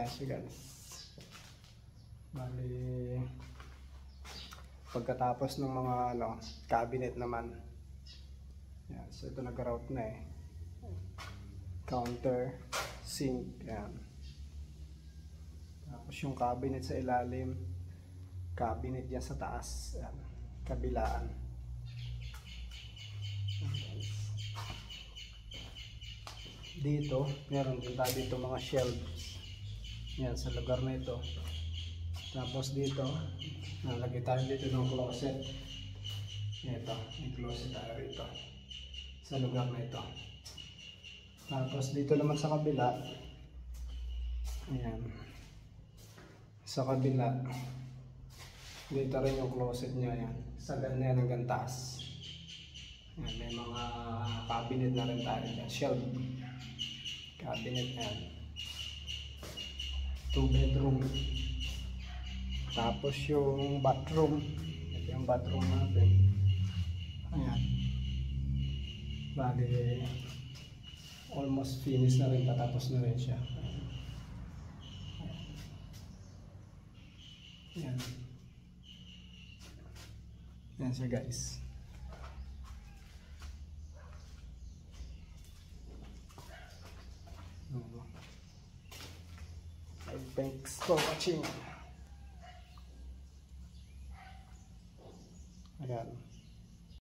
Ayan siya guys. Bali, pagkatapos ng mga cabinet naman. Ayan, so ito nag-route na eh. Counter, sink, ayan. Tapos yung cabinet sa ilalim, cabinet yan sa taas, ayan, kabilaan. Dito, meron din tayo dito mga shelves. Yan, sa lugar na ito. Tapos dito, nalagay tayo dito ng closet. Ito, may closet tayo rito. Sa lugar na ito. Tapos dito naman sa kabila. Ayan. Sa kabila. Dito rin yung closet niya. Ayan. Sa ganyan hanggang taas. Ayan, may mga cabinet na rin tayo dyan. Shelf. Cabinet yan. 2 bedroom. Tapos yung bathroom. Ito yung bathroom natin. Ayan. Bali, almost finished na rin. Patapos na rin siya. Ayan. Ayan siya guys. Thanks for watching. Ayan.